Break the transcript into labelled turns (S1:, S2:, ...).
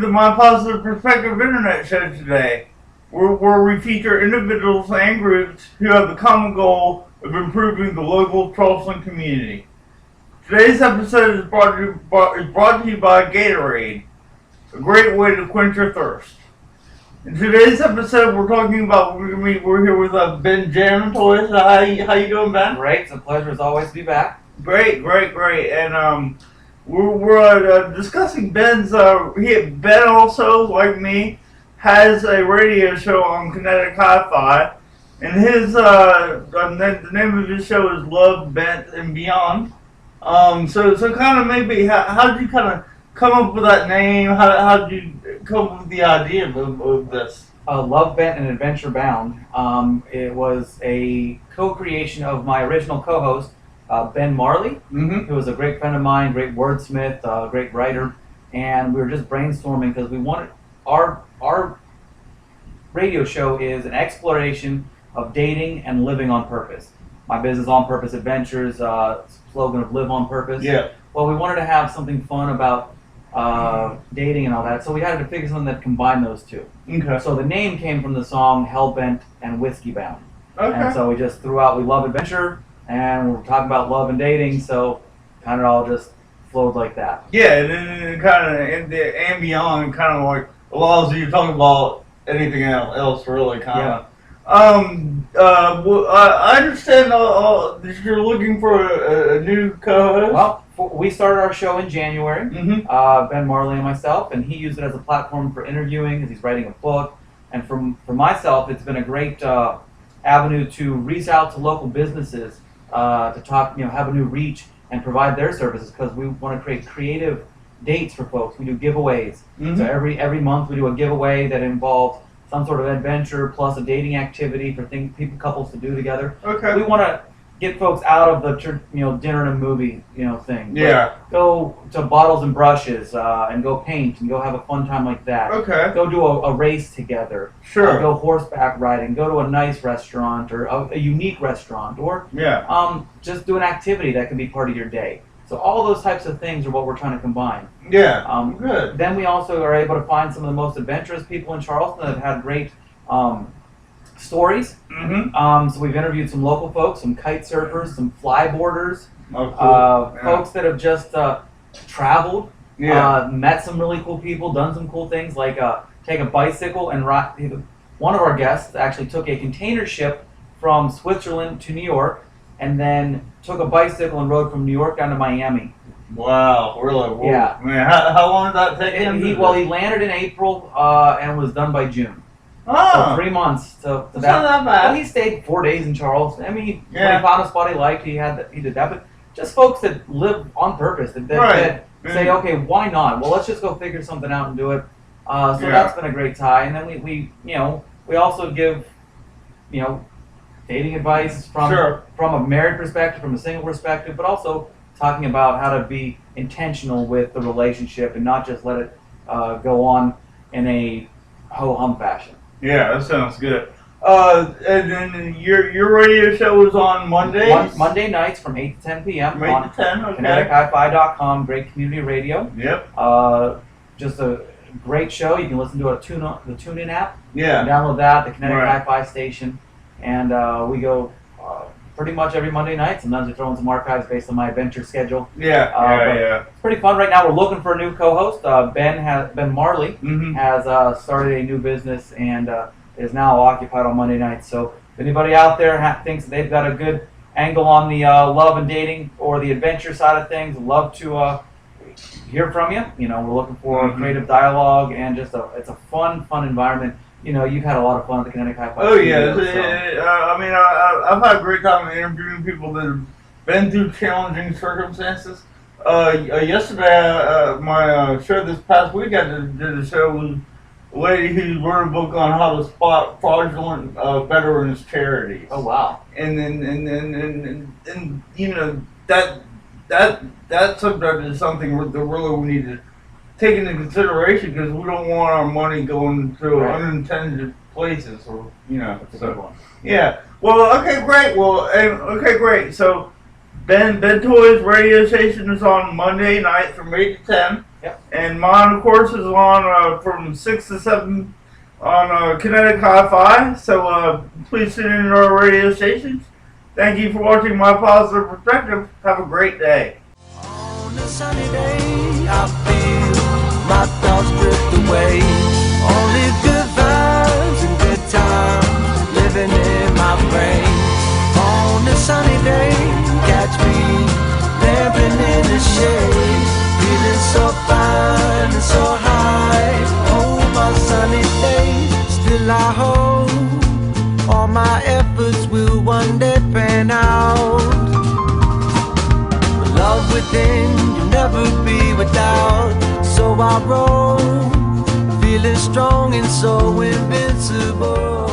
S1: the My Positive Perspective Internet Show today, where we feature individuals and groups who have the common goal of improving the local Charleston community. Today's episode is brought to you by Gatorade, a great way to quench your thirst. In today's episode, we're here with Ben Janatoy. How you doing, Ben?
S2: Great. It's a pleasure as always to be back.
S1: Great. And we're discussing Ben's. Ben also, like me, has a radio show on Kinetic HiFi, and the name of his show is Love, Bent, and Beyond. So kind of maybe how did you kind of come up with that name? How did you come up with the idea of this?
S2: Love, Bent, and Adventure Bound. It was a co-creation of my original co-host, Ben Marley, who was a great friend of mine, great wordsmith, great writer, and we were just brainstorming because we wanted our radio show is an exploration of dating and living on purpose. My business, On Purpose Adventures, slogan of Live on Purpose.
S1: Yeah.
S2: Well, we wanted to have something fun about dating and all that, so we had to figure something that combined those two.
S1: Okay.
S2: So the name came from the song Hellbent and Whiskey Bound.
S1: Okay.
S2: And so we just threw out, we love adventure, and we're talking about love and dating, so kind of all just flowed like that.
S1: Yeah, and then kind of and beyond kind of like allows you to talk about anything else really kind of. Well, I understand that you're looking for a new co-host.
S2: Well, we started our show in January, Ben Marley and myself, and he used it as a platform for interviewing as he's writing a book. And for myself, it's been a great avenue to reach out to local businesses to talk, have a new reach and provide their services because we want to create creative dates for folks. We do giveaways. So every month we do a giveaway that involves some sort of adventure plus a dating activity for couples to do together.
S1: Okay.
S2: We want to get folks out of the dinner and a movie thing.
S1: Yeah.
S2: Go to Bottles and Brushes and go paint and go have a fun time like that.
S1: Okay.
S2: Go do a race together.
S1: Sure.
S2: Go horseback riding. Go to a nice restaurant or a unique restaurant or just do an activity that can be part of your day. So all those types of things are what we're trying to combine.
S1: Yeah. Good.
S2: Then we also are able to find some of the most adventurous people in Charleston that have had great stories. So we've interviewed some local folks, some kite surfers, some flyboarders, folks that have just traveled, met some really cool people, done some cool things like take a bicycle and ride. One of our guests actually took a container ship from Switzerland to New York and then took a bicycle and rode from New York down to Miami.
S1: Wow, really? Whoa.
S2: Yeah.
S1: Man, how long did that take him?
S2: He landed in April and was done by June.
S1: Oh.
S2: So 3 months to
S1: It's not that bad.
S2: Well, he stayed 4 days in Charleston. I mean, when he found a spot he liked, he did that. But just folks that live on purpose, that say, okay, why not? Well, let's just go figure something out and do it. That's been a great tie. And then we also give, dating advice from a married perspective, from a single perspective, but also talking about how to be intentional with the relationship and not just let it go on in a ho-hum fashion.
S1: Yeah, that sounds good. And then your radio show is on Mondays?
S2: Monday nights from 8 to 10 p.m.
S1: From 8 to 10, okay.
S2: KineticHiFi.com, great community radio.
S1: Yep.
S2: Just a great show. You can listen to the TuneIn app.
S1: Yeah.
S2: You can download that, the Kinetic HiFi station. And we go pretty much every Monday night. Sometimes we throw in some archives based on my adventure schedule.
S1: Yeah.
S2: It's pretty fun. Right now we're looking for a new co-host. Ben Marley has started a new business and is now occupied on Monday nights. So if anybody out there thinks they've got a good angle on the love and dating or the adventure side of things, love to hear from you. We're looking for creative dialogue and just it's a fun environment. You've had a lot of fun at the Kinetic HiFi.
S1: Oh, yeah. I've had a great time interviewing people that have been through challenging circumstances. Yesterday, my show this past week, I did a show with a lady who wrote a book on how to spot fraudulent veterans charities.
S2: Oh, wow.
S1: And that subject is something that really we need to take into consideration because we don't want our money going to unintended places or
S2: That's a good one.
S1: Yeah. Well, okay, great. So Ben Toy's radio station is on Monday night from 8 to 10.
S2: Yep.
S1: And mine, of course, is on from 6 to 7 on Kinetic HiFi. So please tune in to our radio stations. Thank you for watching My Positive Perspective. Have a great day.
S3: On a sunny day, I feel my thoughts drift away. Only good vibes and good times living in my brain. On a sunny day, catch me lamping in the shade, feeling so fine and so high. Oh, my sunny day, still I hope all my efforts will one day pan out. Love within, you'll never be without. So I roll, feeling strong and so invincible.